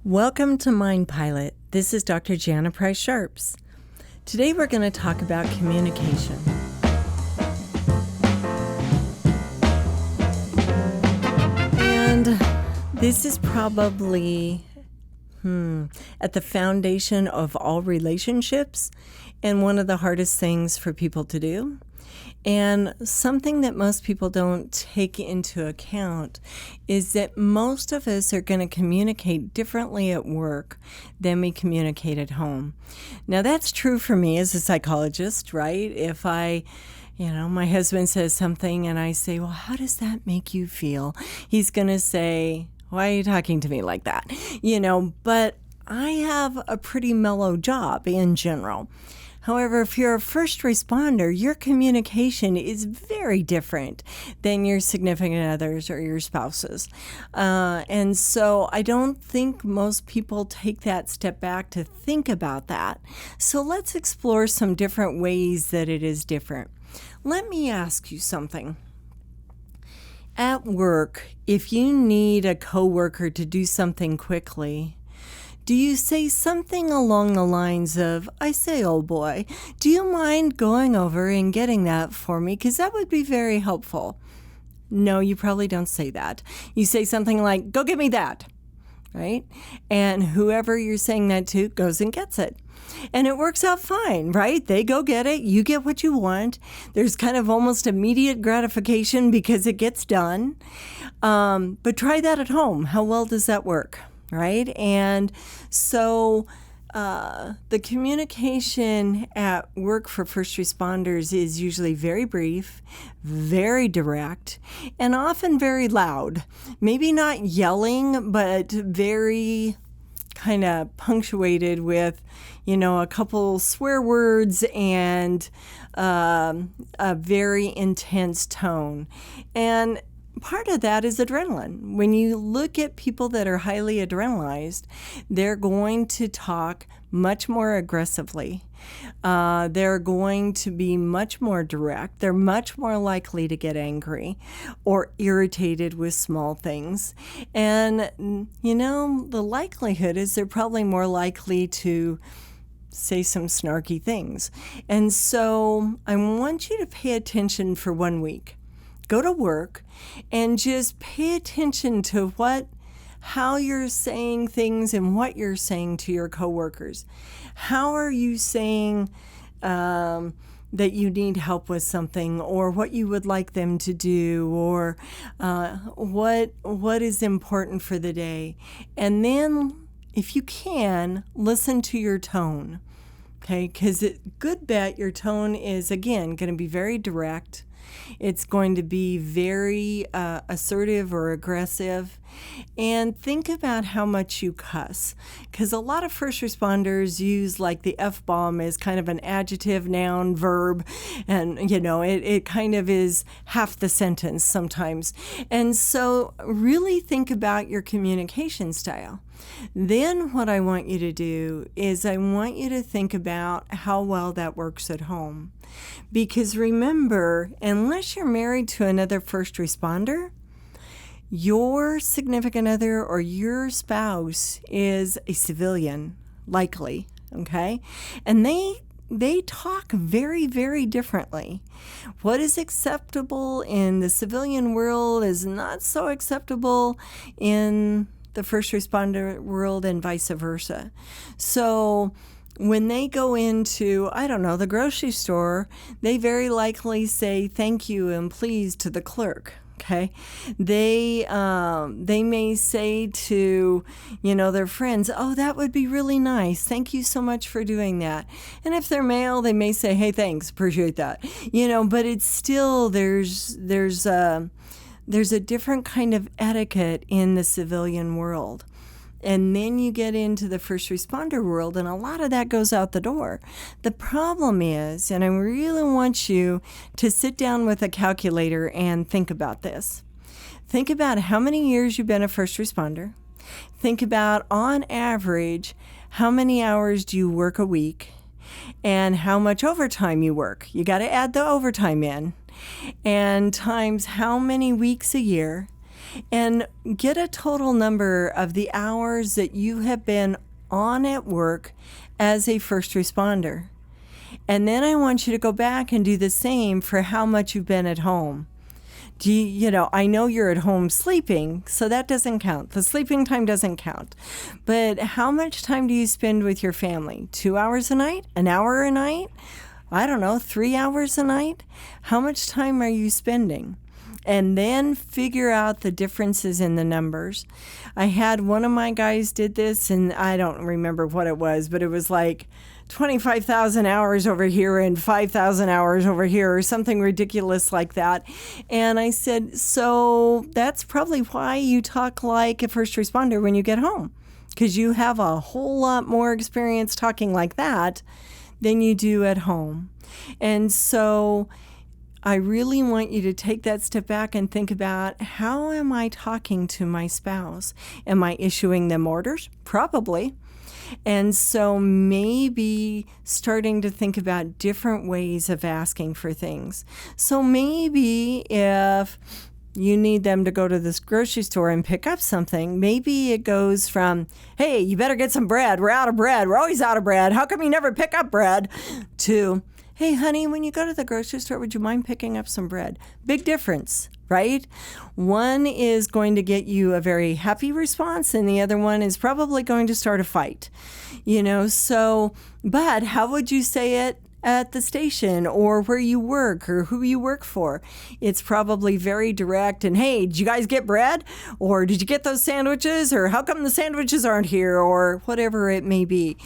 Welcome to Mind Pilot. This is Dr. Jana Sharps. Today we're going to talk about communication. And this is probably at the foundation of all relationships and one of the hardest things for people to do. And something that most people don't take into account is that most of us are going to communicate differently at work than we communicate at home. Now, that's true for me as a psychologist, right? If my husband says something and I say, well, how does that make you feel? He's going to say, why are you talking to me like that? But I have a pretty mellow job in general. However, if you're a first responder, your communication is very different than your significant others or your spouses. And so I don't think most people take that step back to think about that. So let's explore some different ways that it is different. Let me ask you something. At work, if you need a coworker to do something quickly, do you say something along the lines of, I say, old boy, do you mind going over and getting that for me? Because that would be very helpful. No, you probably don't say that. You say something like, go get me that, right? And whoever you're saying that to goes and gets it. And it works out fine, right? They go get it. You get what you want. There's kind of almost immediate gratification because it gets done. But try that at home. How well does that work? Right? And so the communication at work for first responders is usually very brief, very direct, and often very loud. Maybe not yelling, but very kind of punctuated with, a couple swear words and a very intense tone. And part of that is adrenaline. When you look at people that are highly adrenalized, they're going to talk much more aggressively. They're going to be much more direct. They're much more likely to get angry or irritated with small things. And, the likelihood is they're probably more likely to say some snarky things. And so I want you to pay attention for 1 week. Go to work and just pay attention to how you're saying things and what you're saying to your coworkers. How are you saying that you need help with something, or what you would like them to do, or what is important for the day? And then, if you can, listen to your tone. Okay, because good bet your tone is, again, going to be very direct. It's going to be very assertive or aggressive. And think about how much you cuss. Because a lot of first responders use like the F-bomb as kind of an adjective, noun, verb. And, it kind of is half the sentence sometimes. And so really think about your communication style. Then what I want you to do is I want you to think about how well that works at home. Because remember, unless you're married to another first responder, your significant other or your spouse is a civilian, likely, okay? And they talk very, very differently. What is acceptable in the civilian world is not so acceptable in the first responder world, and vice versa. So when they go into, the grocery store, they very likely say thank you and please to the clerk. Okay, they may say to, their friends, oh, that would be really nice. Thank you so much for doing that. And if they're male, they may say, hey, thanks, appreciate that. But it's still, there's a different kind of etiquette in the civilian world. And then you get into the first responder world, and a lot of that goes out the door. The problem is, and I really want you to sit down with a calculator and think about this. Think about how many years you've been a first responder. Think about, on average, how many hours do you work a week and how much overtime you work. You got to add the overtime in. And times how many weeks a year. and get a total number of the hours that you have been on at work as a first responder. And then I want you to go back and do the same for how much you've been at home. I know you're at home sleeping, so that doesn't count. The sleeping time doesn't count. But how much time do you spend with your family? 2 hours a night? An hour a night? I don't know, 3 hours a night? How much time are you spending? And then figure out the differences in the numbers. I had one of my guys did this, and I don't remember what it was, but it was like 25,000 hours over here and 5,000 hours over here or something ridiculous like that. And I said, so that's probably why you talk like a first responder when you get home, because you have a whole lot more experience talking like that than you do at home. And so I really want you to take that step back and think about, how am I talking to my spouse? Am I issuing them orders? Probably. And so maybe starting to think about different ways of asking for things. So maybe if you need them to go to this grocery store and pick up something, maybe it goes from, hey, you better get some bread. We're out of bread. We're always out of bread. How come you never pick up bread? To, hey, honey, when you go to the grocery store, would you mind picking up some bread? Big difference, right? One is going to get you a very happy response, and the other one is probably going to start a fight. But how would you say it at the station or where you work or who you work for? It's probably very direct and, hey, did you guys get bread? Or did you get those sandwiches? Or how come the sandwiches aren't here? Or whatever it may be.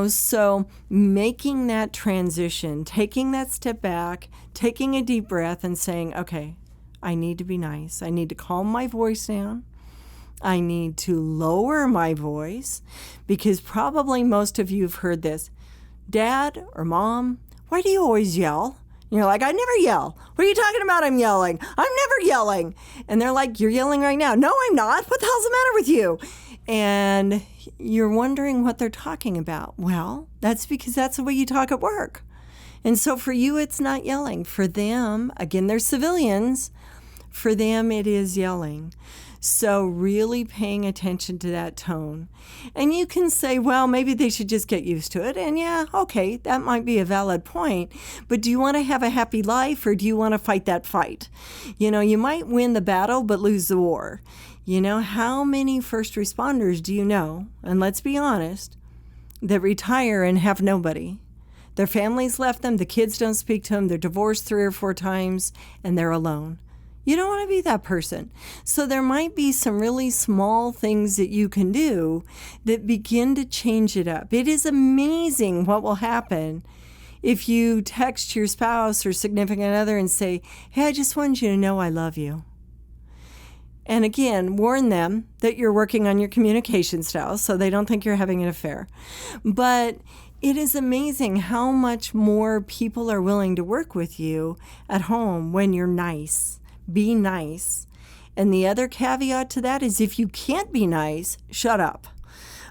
So making that transition, taking that step back, taking a deep breath and saying, okay, I need to be nice. I need to calm my voice down. I need to lower my voice, because probably most of you have heard this. Dad or Mom, why do you always yell? And you're like, I never yell. What are you talking about? I'm yelling. I'm never yelling. And they're like, you're yelling right now. No, I'm not. What the hell's the matter with you? And you're wondering what they're talking about. Well, that's because that's the way you talk at work. And so for you, it's not yelling. For them, again, they're civilians. For them, it is yelling. So really paying attention to that tone. And you can say, well, maybe they should just get used to it. And yeah, okay, that might be a valid point. But do you want to have a happy life, or do you want to fight that fight? You might win the battle but lose the war. How many first responders do you know, and let's be honest, that retire and have nobody? Their families left them, the kids don't speak to them, they're divorced 3 or 4 times, and they're alone. You don't want to be that person. So there might be some really small things that you can do that begin to change it up. It is amazing what will happen if you text your spouse or significant other and say, hey, I just wanted you to know I love you. And again, warn them that you're working on your communication style so they don't think you're having an affair. But it is amazing how much more people are willing to work with you at home when you're nice. Be nice. And the other caveat to that is, if you can't be nice, shut up.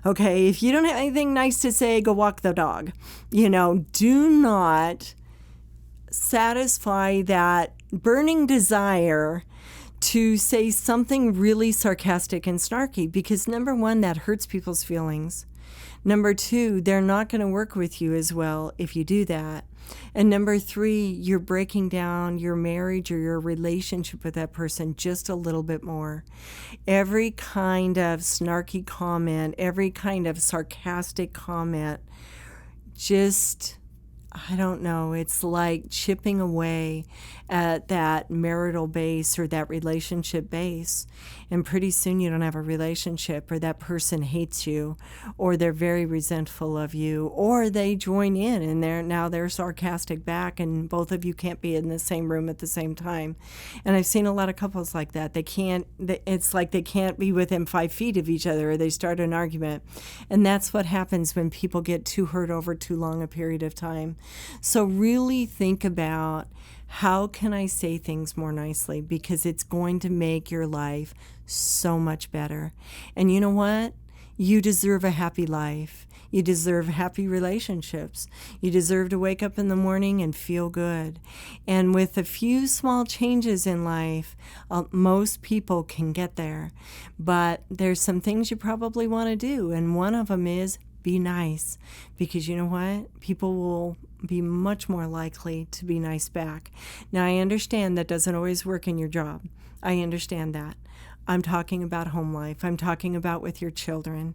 Okay, if you don't have anything nice to say, go walk the dog. Do not satisfy that burning desire to say something really sarcastic and snarky, because number one, that hurts people's feelings. Number two, they're not going to work with you as well if you do that. And number three, you're breaking down your marriage or your relationship with that person just a little bit more. Every kind of snarky comment, every kind of sarcastic comment, I don't know, it's like chipping away at that marital base or that relationship base. And pretty soon you don't have a relationship, or that person hates you, or they're very resentful of you, or they join in and they're sarcastic back, and both of you can't be in the same room at the same time. And I've seen a lot of couples like that. It's like they can't be within 5 feet of each other, or they start an argument. And that's what happens when people get too hurt over too long a period of time. So really think about, how can I say things more nicely? Because it's going to make your life so much better. And you know what? You deserve a happy life. You deserve happy relationships. You deserve to wake up in the morning and feel good. And with a few small changes in life, most people can get there. But there's some things you probably want to do, and one of them is be nice, because you know what? People will be much more likely to be nice back. Now, I understand that doesn't always work in your job. I understand that. I'm talking about home life. I'm talking about with your children.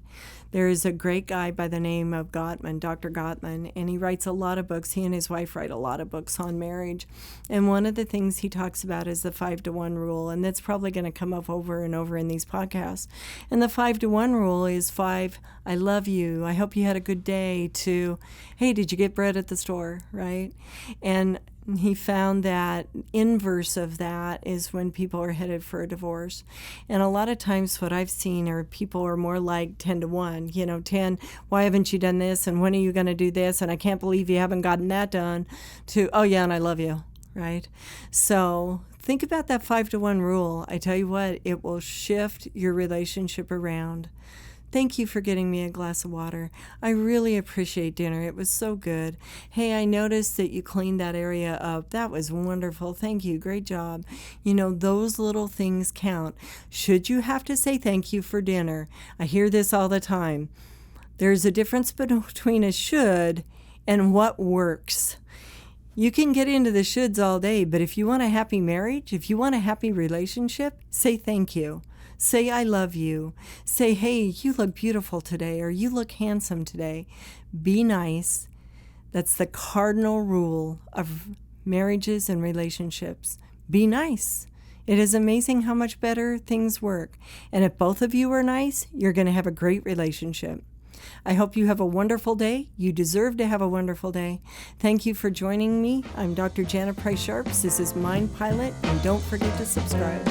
There is a great guy by the name of Gottman, Dr. Gottman, and he writes a lot of books. He and his wife write a lot of books on marriage. And one of the things he talks about is the 5-to-1 rule, and that's probably going to come up over and over in these podcasts. And the 5-to-1 rule is 5, I love you, I hope you had a good day, to, hey, did you get bread at the store, right? And he found that inverse of that is when people are headed for a divorce. And a lot of times what I've seen are people are more like 10-to-1. 10, why haven't you done this? And when are you going to do this? And I can't believe you haven't gotten that done, to, oh yeah, and I love you, right? So think about that 5-to-1 rule. I tell you what, it will shift your relationship around. Thank you for getting me a glass of water. I really appreciate dinner. It was so good. Hey, I noticed that you cleaned that area up. That was wonderful. Thank you. Great job. Those little things count. Should you have to say thank you for dinner? I hear this all the time. There's a difference between a should and what works. You can get into the shoulds all day, but if you want a happy marriage, if you want a happy relationship, say thank you. Say, I love you. Say, hey, you look beautiful today, or you look handsome today. Be nice. That's the cardinal rule of marriages and relationships. Be nice. It is amazing how much better things work. And if both of you are nice, you're going to have a great relationship. I hope you have a wonderful day. You deserve to have a wonderful day. Thank you for joining me. I'm Dr. Jana Sharps. This is Mind Pilot, and don't forget to subscribe.